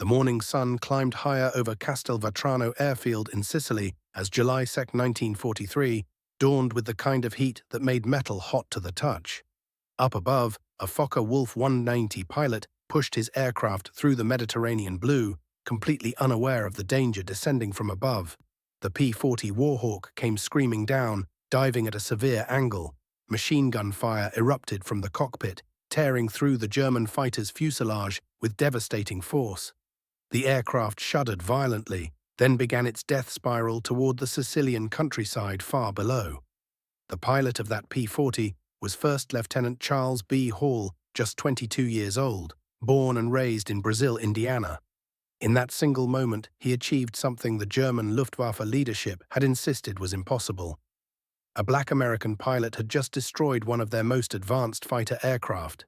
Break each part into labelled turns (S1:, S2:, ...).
S1: The morning sun climbed higher over Castelvetrano airfield in Sicily as July 2, 1943, dawned with the kind of heat that made metal hot to the touch. Up above, a Focke-Wulf 190 pilot pushed his aircraft through the Mediterranean blue, completely unaware of the danger descending from above. The P-40 Warhawk came screaming down, diving at a severe angle. Machine gun fire erupted from the cockpit, tearing through the German fighter's fuselage with devastating force. The aircraft shuddered violently, then began its death spiral toward the Sicilian countryside far below. The pilot of that P-40 was First Lieutenant Charles B. Hall, just 22 years old, born and raised in Brazil, Indiana. In that single moment, he achieved something the German Luftwaffe leadership had insisted was impossible. A black American pilot had just destroyed one of their most advanced fighter aircraft.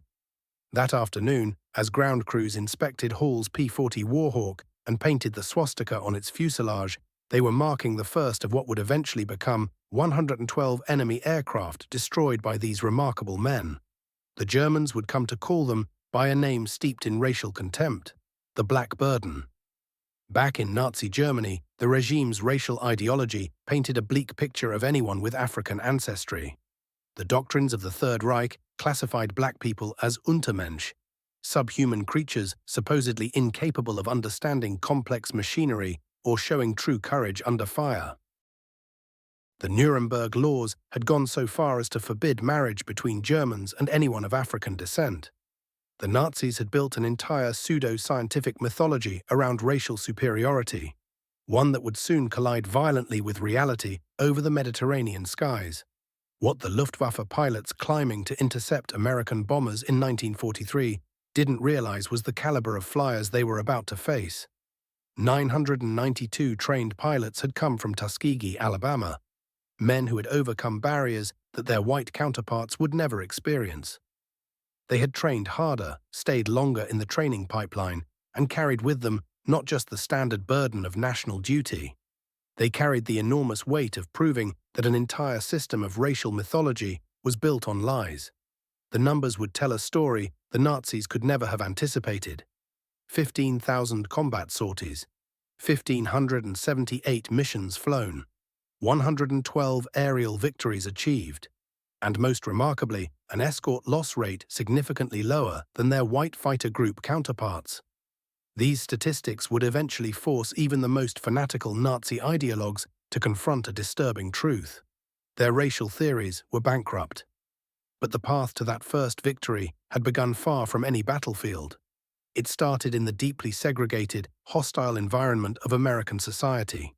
S1: That afternoon, as ground crews inspected Hall's P-40 Warhawk and painted the swastika on its fuselage, they were marking the first of what would eventually become 112 enemy aircraft destroyed by these remarkable men. The Germans would come to call them by a name steeped in racial contempt: the Black Burden. Back in Nazi Germany, the regime's racial ideology painted a bleak picture of anyone with African ancestry. The doctrines of the Third Reich classified black people as Untermensch, subhuman creatures supposedly incapable of understanding complex machinery or showing true courage under fire. The Nuremberg laws had gone so far as to forbid marriage between Germans and anyone of African descent. The Nazis had built an entire pseudo-scientific mythology around racial superiority, one that would soon collide violently with reality over the Mediterranean skies. What the Luftwaffe pilots climbing to intercept American bombers in 1943 didn't realize was the caliber of flyers they were about to face. 992 trained pilots had come from Tuskegee, Alabama, men who had overcome barriers that their white counterparts would never experience. They had trained harder, stayed longer in the training pipeline, and carried with them not just the standard burden of national duty. They carried the enormous weight of proving that an entire system of racial mythology was built on lies. The numbers would tell a story the Nazis could never have anticipated. 15,000 combat sorties, 1,578 missions flown, 112 aerial victories achieved, and most remarkably, an escort loss rate significantly lower than their white fighter group counterparts. These statistics would eventually force even the most fanatical Nazi ideologues to confront a disturbing truth. Their racial theories were bankrupt. But the path to that first victory had begun far from any battlefield. It started in the deeply segregated, hostile environment of American society.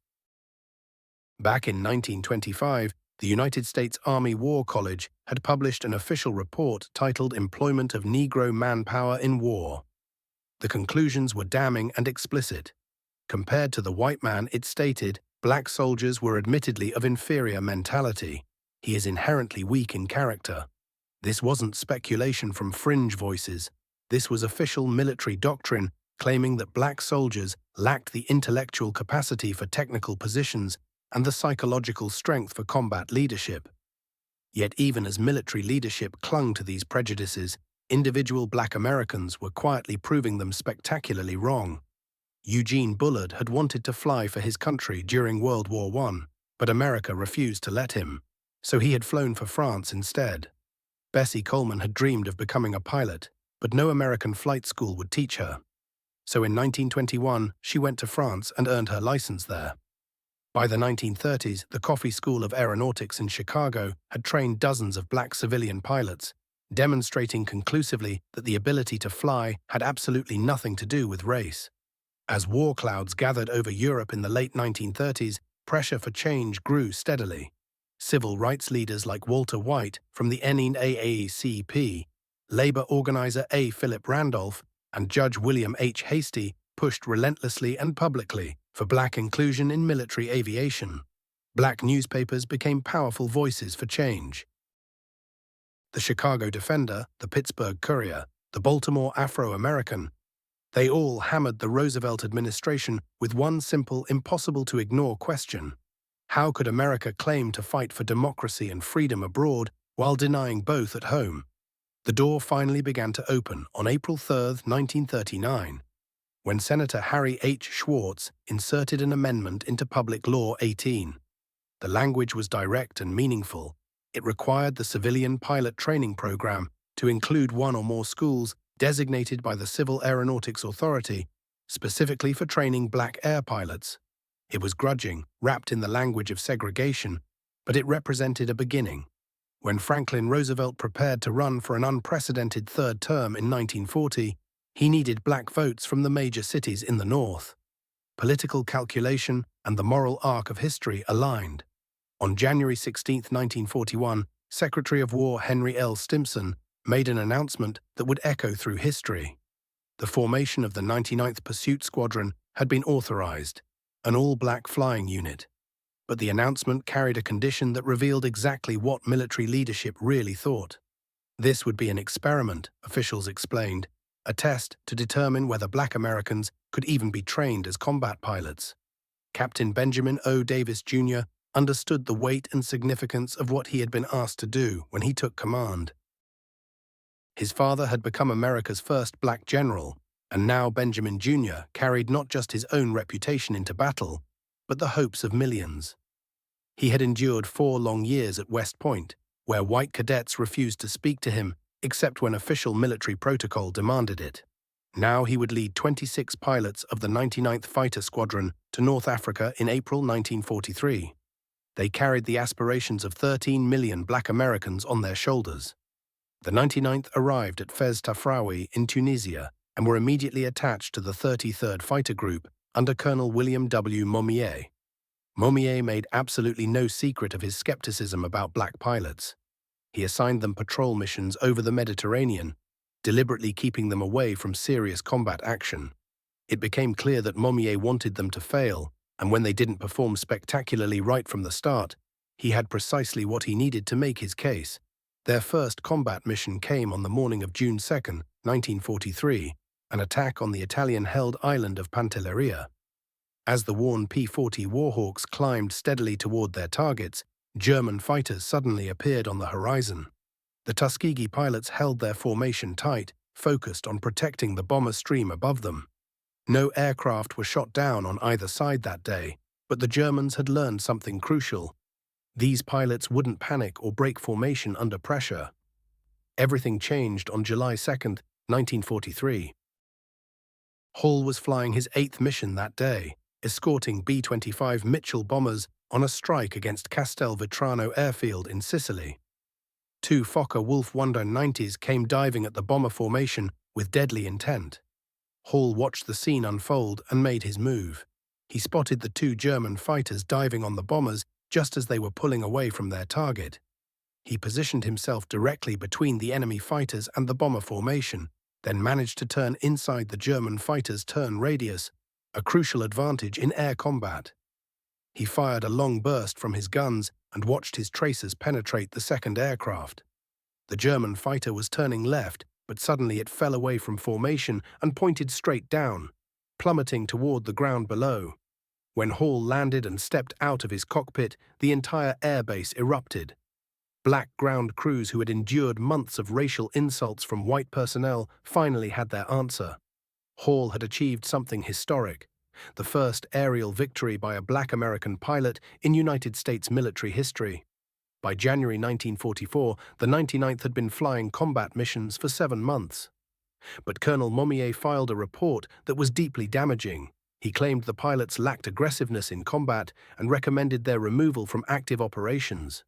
S1: Back in 1925, the United States Army War College had published an official report titled Employment of Negro Manpower in War. The conclusions were damning and explicit. Compared to the white man, it stated, black soldiers were admittedly of inferior mentality. He is inherently weak in character. This wasn't speculation from fringe voices. This was official military doctrine claiming that black soldiers lacked the intellectual capacity for technical positions and the psychological strength for combat leadership. Yet even as military leadership clung to these prejudices, individual black Americans were quietly proving them spectacularly wrong. Eugene Bullard had wanted to fly for his country during World War I, but America refused to let him, so he had flown for France instead. Bessie Coleman had dreamed of becoming a pilot, but no American flight school would teach her. So in 1921, she went to France and earned her license there. By the 1930s, the Coffey School of Aeronautics in Chicago had trained dozens of black civilian pilots, demonstrating conclusively that the ability to fly had absolutely nothing to do with race. As war clouds gathered over Europe in the late 1930s, pressure for change grew steadily. Civil rights leaders like Walter White from the NAACP, labor organizer A. Philip Randolph, and Judge William H. Hastie pushed relentlessly and publicly for black inclusion in military aviation. Black newspapers became powerful voices for change. The Chicago Defender, the Pittsburgh Courier, the Baltimore Afro-American, they all hammered the Roosevelt administration with one simple, impossible-to-ignore question. How could America claim to fight for democracy and freedom abroad while denying both at home? The door finally began to open on April 3, 1939. when Senator Harry H. Schwartz inserted an amendment into Public Law 18. The language was direct and meaningful. It required the civilian pilot training program to include one or more schools designated by the Civil Aeronautics Authority, specifically for training black air pilots. It was grudging, wrapped in the language of segregation, but it represented a beginning. When Franklin Roosevelt prepared to run for an unprecedented third term in 1940, he needed black votes from the major cities in the North. Political calculation and the moral arc of history aligned. On January 16, 1941, Secretary of War Henry L. Stimson made an announcement that would echo through history. The formation of the 99th Pursuit Squadron had been authorized, an all-black flying unit. But the announcement carried a condition that revealed exactly what military leadership really thought. This would be an experiment, officials explained, a test to determine whether black Americans could even be trained as combat pilots. Captain Benjamin O. Davis, Jr. understood the weight and significance of what he had been asked to do when he took command. His father had become America's first black general, and now Benjamin Jr. carried not just his own reputation into battle, but the hopes of millions. He had endured 4 long years at West Point, where white cadets refused to speak to him except when official military protocol demanded it. Now he would lead 26 pilots of the 99th Fighter Squadron to North Africa in April 1943. They carried the aspirations of 13 million black Americans on their shoulders. The 99th arrived at Fez Tafraoui in Tunisia and were immediately attached to the 33rd Fighter Group under Colonel William W. Momier. Momier made absolutely no secret of his skepticism about black pilots. He assigned them patrol missions over the Mediterranean, deliberately keeping them away from serious combat action. It became clear that Momier wanted them to fail, and when they didn't perform spectacularly right from the start, he had precisely what he needed to make his case. Their first combat mission came on the morning of June 2, 1943, an attack on the Italian-held island of Pantelleria. As the worn P-40 Warhawks climbed steadily toward their targets, German fighters suddenly appeared on the horizon. The Tuskegee pilots held their formation tight, focused on protecting the bomber stream above them. No aircraft were shot down on either side that day, but the Germans had learned something crucial. These pilots wouldn't panic or break formation under pressure. Everything changed on July 2, 1943. Hall was flying his 8th mission that day, escorting B-25 Mitchell bombers on a strike against Castelvetrano airfield in Sicily. 2 Fokker-Wulf 190s came diving at the bomber formation with deadly intent. Hall watched the scene unfold and made his move. He spotted the 2 German fighters diving on the bombers just as they were pulling away from their target. He positioned himself directly between the enemy fighters and the bomber formation, then managed to turn inside the German fighters' turn radius, a crucial advantage in air combat. He fired a long burst from his guns and watched his tracers penetrate the second aircraft. The German fighter was turning left, but suddenly it fell away from formation and pointed straight down, plummeting toward the ground below. When Hall landed and stepped out of his cockpit, the entire airbase erupted. Black ground crews who had endured months of racial insults from white personnel finally had their answer. Hall had achieved something historic, the first aerial victory by a black American pilot in United States military history. By January 1944, the 99th had been flying combat missions for 7 months. But Colonel Momier filed a report that was deeply damaging. He claimed the pilots lacked aggressiveness in combat and recommended their removal from active operations.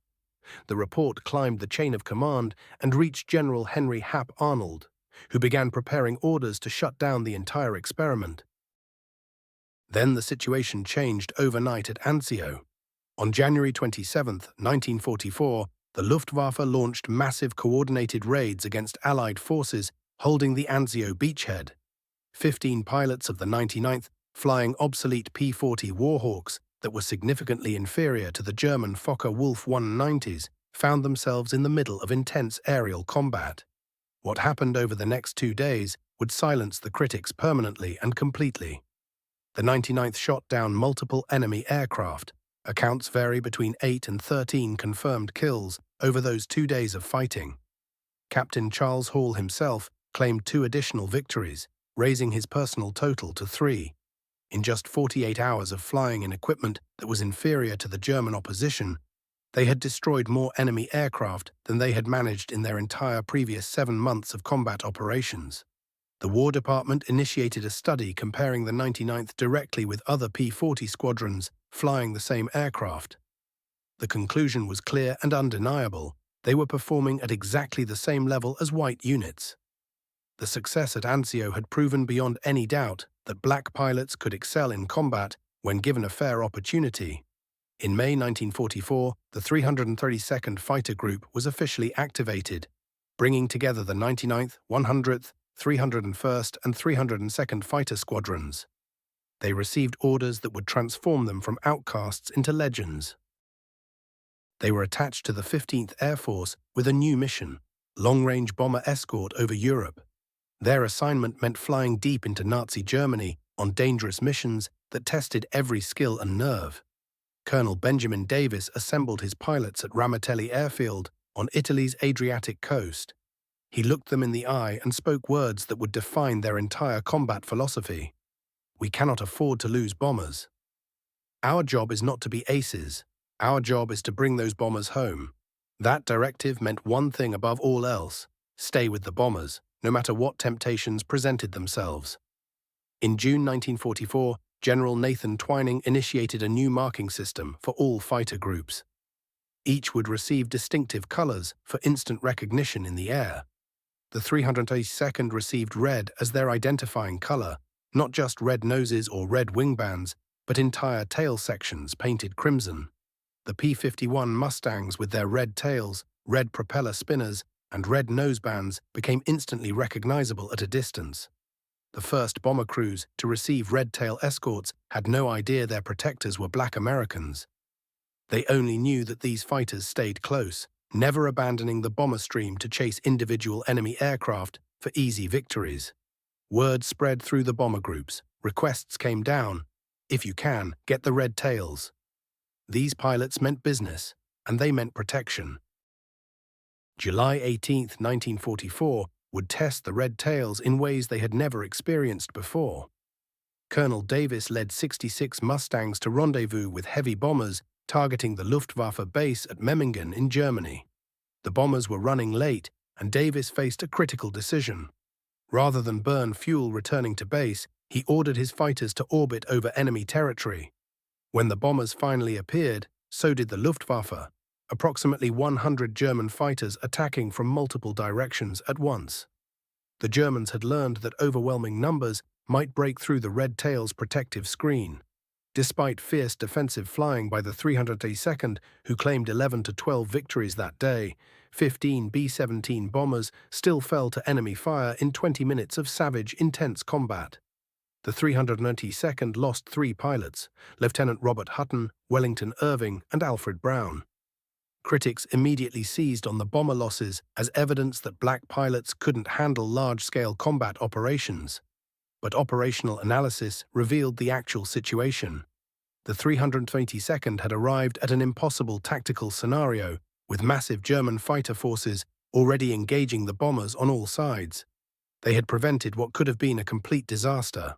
S1: The report climbed the chain of command and reached General Henry Hap Arnold, who began preparing orders to shut down the entire experiment. Then the situation changed overnight at Anzio. On January 27, 1944, the Luftwaffe launched massive coordinated raids against Allied forces holding the Anzio beachhead. 15 pilots of the 99th, flying obsolete P-40 Warhawks that were significantly inferior to the German Fokker-Wulf 190s, found themselves in the middle of intense aerial combat. What happened over the next 2 days would silence the critics permanently and completely. The 99th shot down multiple enemy aircraft. Accounts vary between 8 and 13 confirmed kills over those 2 days of fighting. Captain Charles Hall himself claimed 2 additional victories, raising his personal total to 3. In just 48 hours of flying in equipment that was inferior to the German opposition, they had destroyed more enemy aircraft than they had managed in their entire previous 7 months of combat operations. The War Department initiated a study comparing the 99th directly with other P-40 squadrons flying the same aircraft. The conclusion was clear and undeniable. They were performing at exactly the same level as white units. The success at Anzio had proven beyond any doubt that black pilots could excel in combat when given a fair opportunity. In May 1944, the 332nd Fighter Group was officially activated, bringing together the 99th, 100th, 301st and 302nd Fighter Squadrons. They received orders that would transform them from outcasts into legends. They were attached to the 15th Air Force with a new mission, long-range bomber escort over Europe. Their assignment meant flying deep into Nazi Germany on dangerous missions that tested every skill and nerve. Colonel Benjamin Davis assembled his pilots at Ramatelli Airfield on Italy's Adriatic coast. He looked them in the eye and spoke words that would define their entire combat philosophy. "We cannot afford to lose bombers. Our job is not to be aces. Our job is to bring those bombers home." That directive meant one thing above all else: stay with the bombers, no matter what temptations presented themselves. In June 1944, General Nathan Twining initiated a new marking system for all fighter groups. Each would receive distinctive colors for instant recognition in the air. The 382nd received red as their identifying color, not just red noses or red wing bands, but entire tail sections painted crimson. The P-51 Mustangs with their red tails, red propeller spinners, and red nosebands became instantly recognizable at a distance. The first bomber crews to receive red tail escorts had no idea their protectors were black Americans. They only knew that these fighters stayed close, never abandoning the bomber stream to chase individual enemy aircraft for easy victories. Word spread through the bomber groups. Requests came down. "If you can, get the red tails." These pilots meant business, and they meant protection. July 18, 1944, would test the red tails in ways they had never experienced before. Colonel Davis led 66 Mustangs to rendezvous with heavy bombers targeting the Luftwaffe base at Memmingen in Germany. The bombers were running late, and Davis faced a critical decision. Rather than burn fuel returning to base, he ordered his fighters to orbit over enemy territory. When the bombers finally appeared, so did the Luftwaffe, approximately 100 German fighters attacking from multiple directions at once. The Germans had learned that overwhelming numbers might break through the red tail's protective screen. Despite fierce defensive flying by the 382nd, who claimed 11 to 12 victories that day, 15 B-17 bombers still fell to enemy fire in 20 minutes of savage, intense combat. The 392nd lost 3 pilots: Lieutenant Robert Hutton, Wellington Irving, and Alfred Brown. Critics immediately seized on the bomber losses as evidence that black pilots couldn't handle large-scale combat operations. But operational analysis revealed the actual situation. The 322nd had arrived at an impossible tactical scenario, with massive German fighter forces already engaging the bombers on all sides. They had prevented what could have been a complete disaster.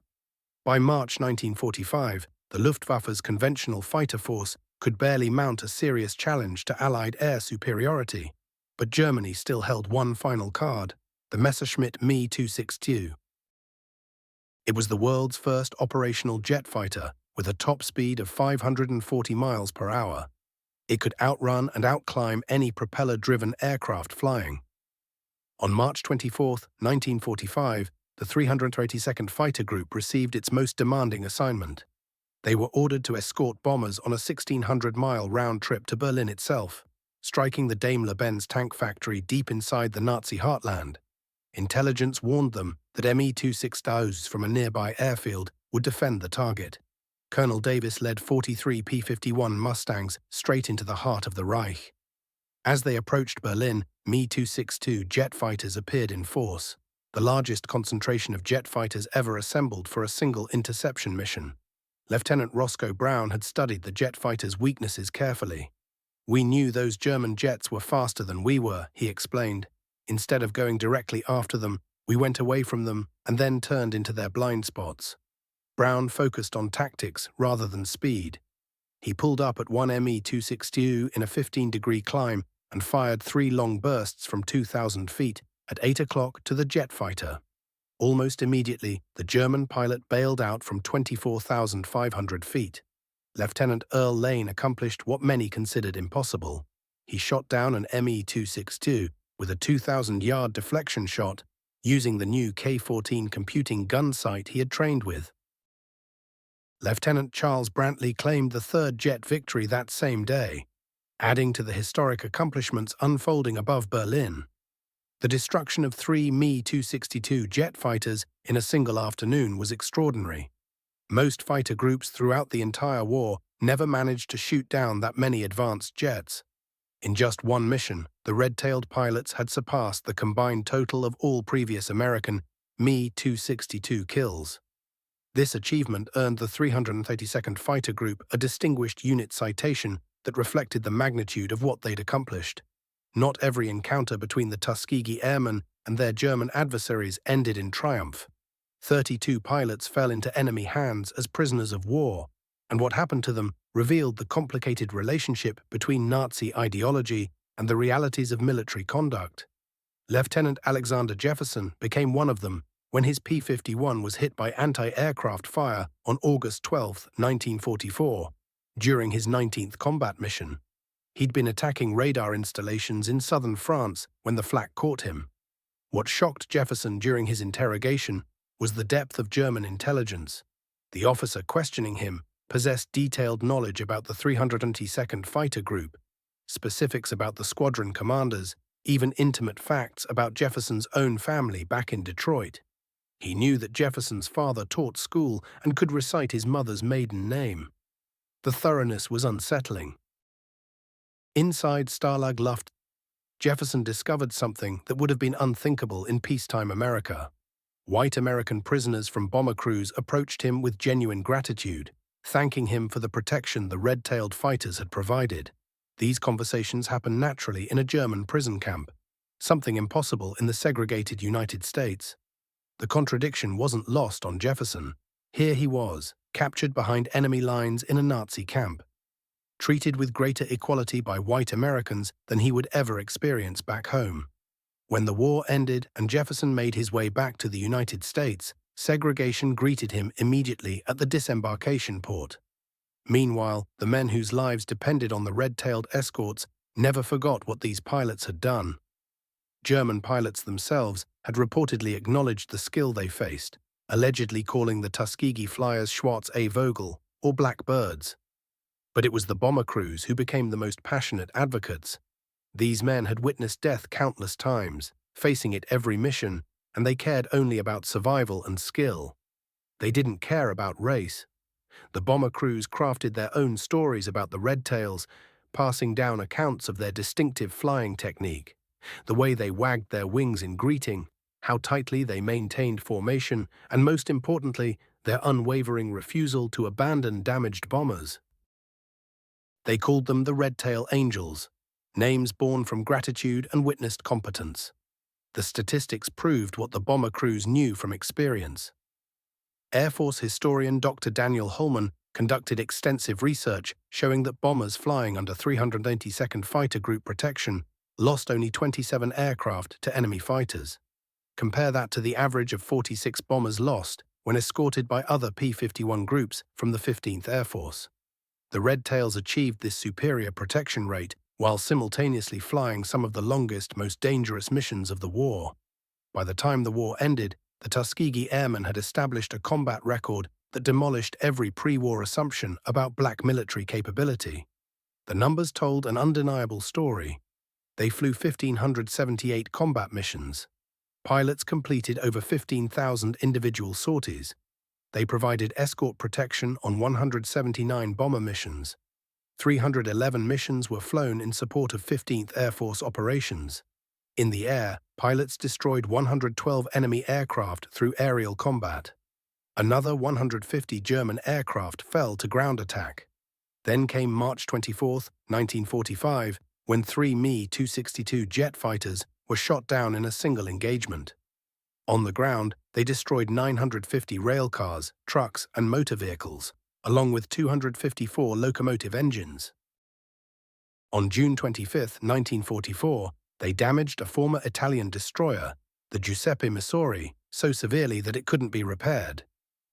S1: By March 1945, the Luftwaffe's conventional fighter force could barely mount a serious challenge to Allied air superiority, but Germany still held one final card: the Messerschmitt Me 262. It was the world's first operational jet fighter, with a top speed of 540 miles per hour. It could outrun and outclimb any propeller-driven aircraft flying. On March 24, 1945, the 382nd Fighter Group received its most demanding assignment. They were ordered to escort bombers on a 1,600-mile round trip to Berlin itself, striking the Daimler-Benz tank factory deep inside the Nazi heartland. Intelligence warned them that Me-262s from a nearby airfield would defend the target. Colonel Davis led 43 P-51 Mustangs straight into the heart of the Reich. As they approached Berlin, Me-262 jet fighters appeared in force, the largest concentration of jet fighters ever assembled for a single interception mission. Lieutenant Roscoe Brown had studied the jet fighters' weaknesses carefully. "We knew those German jets were faster than we were," he explained. "Instead of going directly after them, We went away from them and then turned into their blind spots. Brown focused on tactics rather than speed. He pulled up at 1 Me-262 in a 15-degree climb and fired 3 long bursts from 2,000 feet at 8 o'clock to the jet fighter. Almost immediately, the German pilot bailed out from 24,500 feet. Lieutenant Earl Lane accomplished what many considered impossible. He shot down an Me-262 with a 2,000-yard deflection shot using the new K-14 computing gun sight he had trained with. Lieutenant Charles Brantley claimed the third jet victory that same day, adding to the historic accomplishments unfolding above Berlin. The destruction of 3 Me-262 jet fighters in a single afternoon was extraordinary. Most fighter groups throughout the entire war never managed to shoot down that many advanced jets. In just one mission, the red-tailed pilots had surpassed the combined total of all previous American Me-262 kills. This achievement earned the 332nd Fighter Group a distinguished unit citation that reflected the magnitude of what they'd accomplished. Not every encounter between the Tuskegee Airmen and their German adversaries ended in triumph. 32 pilots fell into enemy hands as prisoners of war, and what happened to them revealed the complicated relationship between Nazi ideology and the realities of military conduct. Lieutenant Alexander Jefferson became one of them when his P-51 was hit by anti-aircraft fire on August 12, 1944, during his 19th combat mission. He'd been attacking radar installations in southern France when the flak caught him. What shocked Jefferson during his interrogation was the depth of German intelligence. The officer questioning him possessed detailed knowledge about the 322nd Fighter Group, specifics about the squadron commanders, even intimate facts about Jefferson's own family back in Detroit. He knew that Jefferson's father taught school and could recite his mother's maiden name. The thoroughness was unsettling. Inside Stalag Luft, Jefferson discovered something that would have been unthinkable in peacetime America. White American prisoners from bomber crews approached him with genuine gratitude, thanking him for the protection the red-tailed fighters had provided. These conversations happened naturally in a German prison camp, something impossible in the segregated United States. The contradiction wasn't lost on Jefferson. Here he was, captured behind enemy lines in a Nazi camp, treated with greater equality by white Americans than he would ever experience back home. When the war ended and Jefferson made his way back to the United States, segregation greeted him immediately at the disembarkation port. Meanwhile, the men whose lives depended on the red-tailed escorts never forgot what these pilots had done. German pilots themselves had reportedly acknowledged the skill they faced, allegedly calling the Tuskegee flyers Schwarz A. Vogel, or Black Birds. But it was the bomber crews who became the most passionate advocates. These men had witnessed death countless times, facing it every mission, and they cared only about survival and skill. They didn't care about race. The bomber crews crafted their own stories about the Red Tails, passing down accounts of their distinctive flying technique, the way they wagged their wings in greeting, how tightly they maintained formation, and most importantly, their unwavering refusal to abandon damaged bombers. They called them the Red Tail Angels, names born from gratitude and witnessed competence. The statistics proved what the bomber crews knew from experience. Air Force historian Dr. Daniel Holman conducted extensive research showing that bombers flying under 382nd Fighter Group protection lost only 27 aircraft to enemy fighters. Compare that to the average of 46 bombers lost when escorted by other P-51 groups from the 15th Air Force. The Red Tails achieved this superior protection rate while simultaneously flying some of the longest, most dangerous missions of the war. By the time the war ended, the Tuskegee Airmen had established a combat record that demolished every pre-war assumption about black military capability. The numbers told an undeniable story. They flew 1,578 combat missions. Pilots completed over 15,000 individual sorties. They provided escort protection on 179 bomber missions. 311 missions were flown in support of 15th Air Force operations. In the air, pilots destroyed 112 enemy aircraft through aerial combat. Another 150 German aircraft fell to ground attack. Then came March 24, 1945, when 3 Me-262 jet fighters were shot down in a single engagement. On the ground, they destroyed 950 rail cars, trucks, and motor vehicles, along with 254 locomotive engines. On June 25, 1944, they damaged a former Italian destroyer, the Giuseppe Missori, so severely that it couldn't be repaired.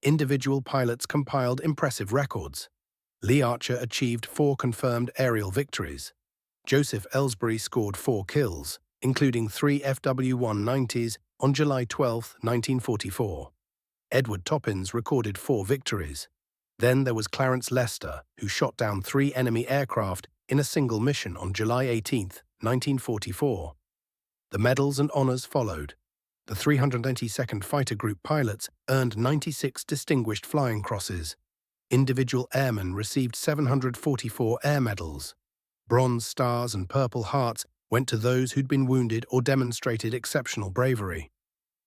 S1: Individual pilots compiled impressive records. Lee Archer achieved 4 confirmed aerial victories. Joseph Ellsbury scored 4 kills, including 3 FW-190s on July 12, 1944. Edward Toppins recorded 4 victories. Then there was Clarence Lester, who shot down 3 enemy aircraft in a single mission on July 18, 1944. The medals and honors followed. The 382nd Fighter Group pilots earned 96 Distinguished Flying Crosses. Individual airmen received 744 air medals. Bronze Stars and Purple Hearts went to those who'd been wounded or demonstrated exceptional bravery.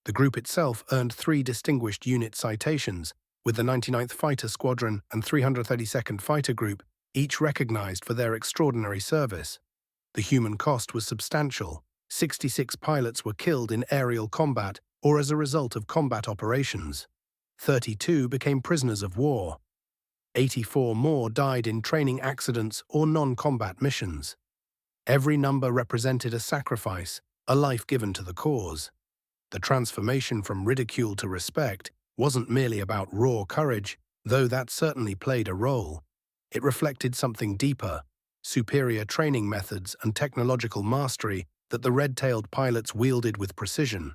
S1: The group itself earned 3 Distinguished Unit citations, with the 99th Fighter Squadron and 332nd Fighter Group each recognized for their extraordinary service. The human cost was substantial. 66 pilots were killed in aerial combat or as a result of combat operations. 32 became prisoners of war. 84 more died in training accidents or non-combat missions. Every number represented a sacrifice, a life given to the cause. The transformation from ridicule to respect wasn't merely about raw courage, though that certainly played a role. It reflected something deeper, superior training methods and technological mastery that the red-tailed pilots wielded with precision.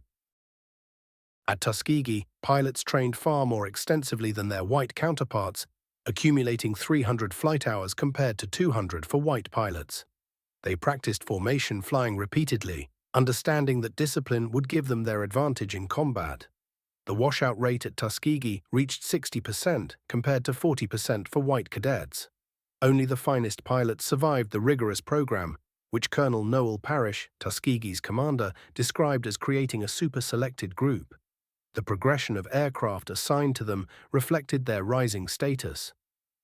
S1: At Tuskegee, pilots trained far more extensively than their white counterparts, accumulating 300 flight hours compared to 200 for white pilots. They practiced formation flying repeatedly, understanding that discipline would give them their advantage in combat. The washout rate at Tuskegee reached 60% compared to 40% for white cadets. Only the finest pilots survived the rigorous program, which Colonel Noel Parrish, Tuskegee's commander, described as creating a super-selected group. The progression of aircraft assigned to them reflected their rising status.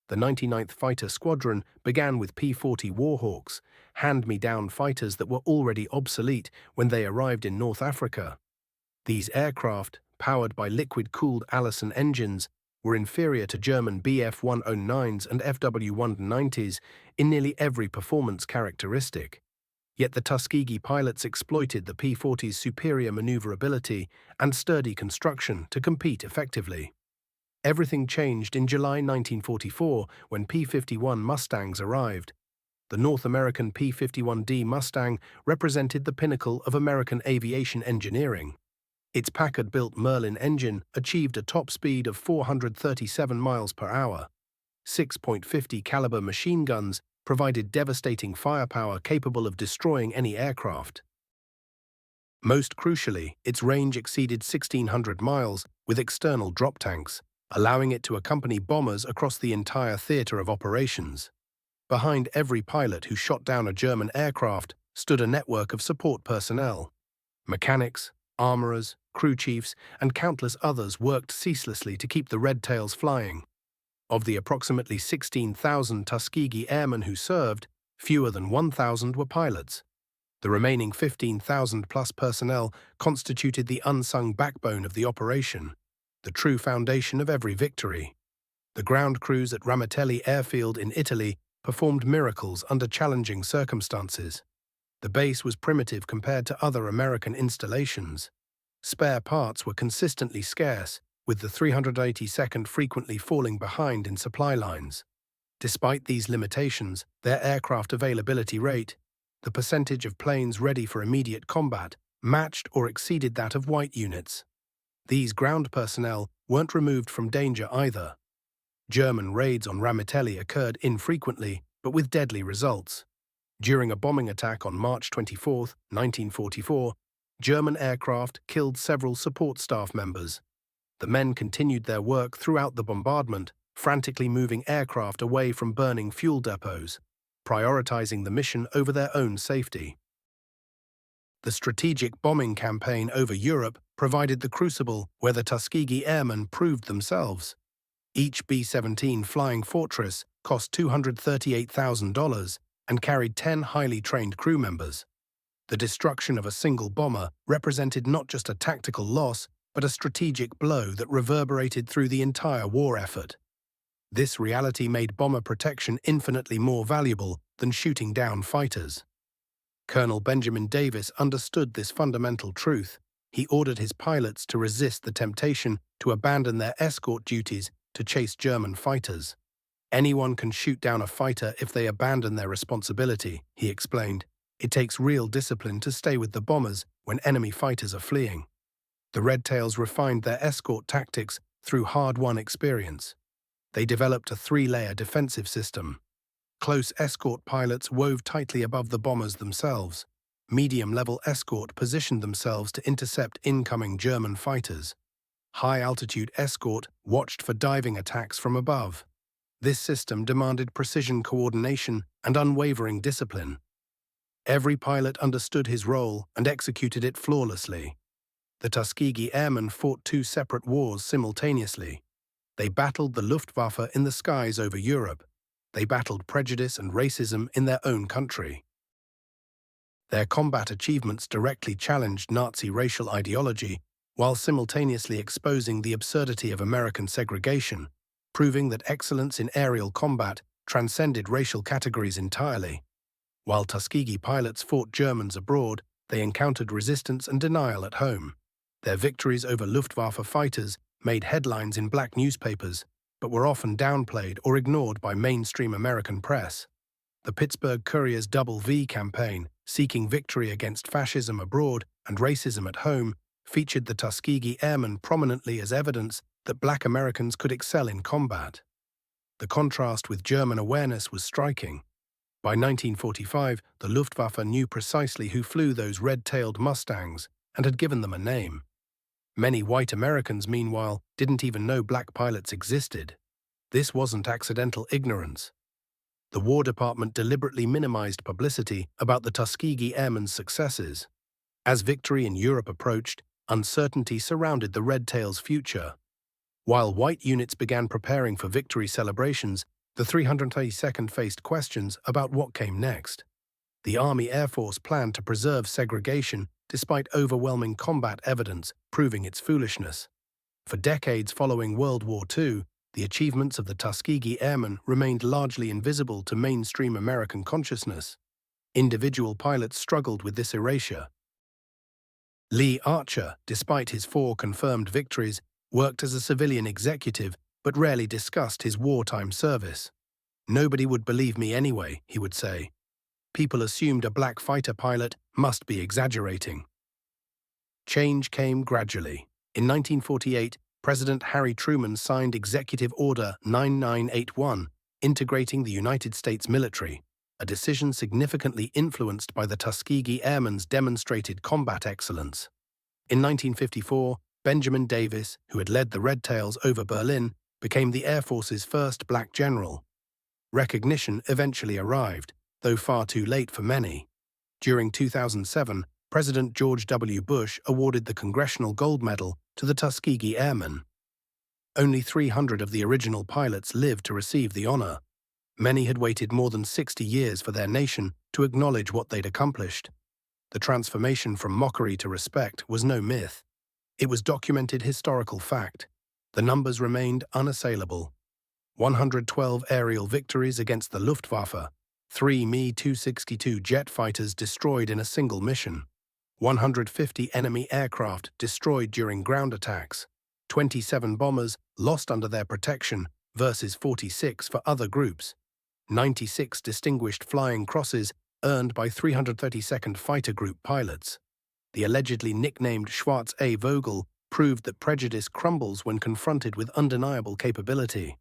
S1: The 99th Fighter Squadron began with P-40 Warhawks, hand-me-down fighters that were already obsolete when they arrived in North Africa. These aircraft, powered by liquid-cooled Allison engines, were inferior to German Bf-109s and FW-190s in nearly every performance characteristic. Yet the Tuskegee pilots exploited the P-40's superior maneuverability and sturdy construction to compete effectively. Everything changed in July 1944 when P-51 Mustangs arrived. The North American P-51D Mustang represented the pinnacle of American aviation engineering. Its Packard-built Merlin engine achieved a top speed of 437 miles per hour. 6.50 caliber machine guns provided devastating firepower capable of destroying any aircraft. Most crucially, its range exceeded 1,600 miles with external drop tanks, allowing it to accompany bombers across the entire theater of operations. Behind every pilot who shot down a German aircraft stood a network of support personnel. Mechanics, armorers, crew chiefs, and countless others worked ceaselessly to keep the red tails flying. Of the approximately 16,000 Tuskegee airmen who served, fewer than 1,000 were pilots. The remaining 15,000-plus personnel constituted the unsung backbone of the operation, the true foundation of every victory. The ground crews at Ramitelli Airfield in Italy performed miracles under challenging circumstances. The base was primitive compared to other American installations. Spare parts were consistently scarce, with the 382nd frequently falling behind in supply lines. Despite these limitations, their aircraft availability rate, the percentage of planes ready for immediate combat, matched or exceeded that of white units. These ground personnel weren't removed from danger either. German raids on Ramitelli occurred infrequently, but with deadly results. During a bombing attack on March 24, 1944, German aircraft killed several support staff members. The men continued their work throughout the bombardment, frantically moving aircraft away from burning fuel depots, prioritizing the mission over their own safety. The strategic bombing campaign over Europe provided the crucible where the Tuskegee Airmen proved themselves. Each B-17 Flying Fortress cost $238,000 and carried 10 highly trained crew members. The destruction of a single bomber represented not just a tactical loss, but a strategic blow that reverberated through the entire war effort. This reality made bomber protection infinitely more valuable than shooting down fighters. Colonel Benjamin Davis understood this fundamental truth. He ordered his pilots to resist the temptation to abandon their escort duties to chase German fighters. "Anyone can shoot down a fighter if they abandon their responsibility," he explained. "It takes real discipline to stay with the bombers when enemy fighters are fleeing." The Red Tails refined their escort tactics through hard-won experience. They developed a three-layer defensive system. Close escort pilots wove tightly above the bombers themselves. Medium-level escort positioned themselves to intercept incoming German fighters. High-altitude escort watched for diving attacks from above. This system demanded precision coordination and unwavering discipline. Every pilot understood his role and executed it flawlessly. The Tuskegee Airmen fought two separate wars simultaneously. They battled the Luftwaffe in the skies over Europe. They battled prejudice and racism in their own country. Their combat achievements directly challenged Nazi racial ideology while simultaneously exposing the absurdity of American segregation, proving that excellence in aerial combat transcended racial categories entirely. While Tuskegee pilots fought Germans abroad, they encountered resistance and denial at home. Their victories over Luftwaffe fighters made headlines in black newspapers, but were often downplayed or ignored by mainstream American press. The Pittsburgh Courier's Double V campaign, seeking victory against fascism abroad and racism at home, featured the Tuskegee Airmen prominently as evidence that black Americans could excel in combat. The contrast with German awareness was striking. By 1945, the Luftwaffe knew precisely who flew those red-tailed Mustangs and had given them a name. Many white Americans, meanwhile, didn't even know black pilots existed. This wasn't accidental ignorance. The War Department deliberately minimized publicity about the Tuskegee Airmen's successes. As victory in Europe approached, uncertainty surrounded the Red Tails' future. While white units began preparing for victory celebrations, the 332nd faced questions about what came next. The Army Air Force planned to preserve segregation despite overwhelming combat evidence proving its foolishness. For decades following World War II, the achievements of the Tuskegee Airmen remained largely invisible to mainstream American consciousness. Individual pilots struggled with this erasure. Lee Archer, despite his 4 confirmed victories, worked as a civilian executive but rarely discussed his wartime service. "Nobody would believe me anyway," he would say. "People assumed a black fighter pilot must be exaggerating." Change came gradually. In 1948, President Harry Truman signed Executive Order 9981, integrating the United States military, a decision significantly influenced by the Tuskegee Airmen's demonstrated combat excellence. In 1954, Benjamin Davis, who had led the Red Tails over Berlin, became the Air Force's first black general. Recognition eventually arrived, though far too late for many. During 2007, President George W. Bush awarded the Congressional Gold Medal to the Tuskegee Airmen. Only 300 of the original pilots lived to receive the honor. Many had waited more than 60 years for their nation to acknowledge what they'd accomplished. The transformation from mockery to respect was no myth. It was documented historical fact. The numbers remained unassailable. 112 aerial victories against the Luftwaffe, 3 Me-262 jet fighters destroyed in a single mission, 150 enemy aircraft destroyed during ground attacks, 27 bombers lost under their protection versus 46 for other groups, 96 distinguished flying crosses earned by 332nd Fighter Group pilots. The allegedly nicknamed Schwarz A. Vogel proved that prejudice crumbles when confronted with undeniable capability.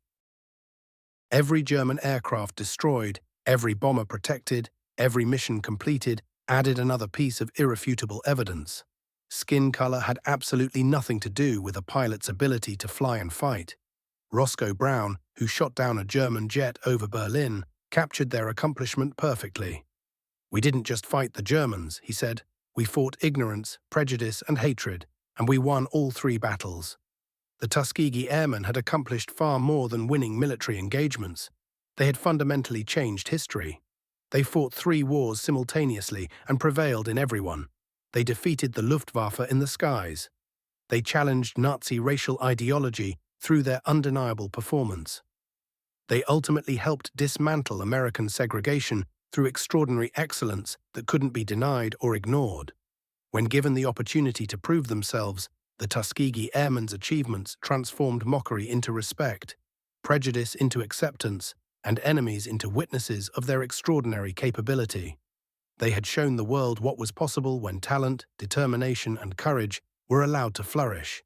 S1: Every German aircraft destroyed, every bomber protected, every mission completed added another piece of irrefutable evidence. Skin color had absolutely nothing to do with a pilot's ability to fly and fight. Roscoe Brown, who shot down a German jet over Berlin, captured their accomplishment perfectly. "We didn't just fight the Germans," he said. "We fought ignorance, prejudice, and hatred, and we won all 3 battles." The Tuskegee Airmen had accomplished far more than winning military engagements. They had fundamentally changed history. They fought 3 wars simultaneously and prevailed in every one. They defeated the Luftwaffe in the skies. They challenged Nazi racial ideology through their undeniable performance. They ultimately helped dismantle American segregation through extraordinary excellence that couldn't be denied or ignored. When given the opportunity to prove themselves, the Tuskegee Airmen's achievements transformed mockery into respect, prejudice into acceptance, and enemies into witnesses of their extraordinary capability. They had shown the world what was possible when talent, determination, and courage were allowed to flourish.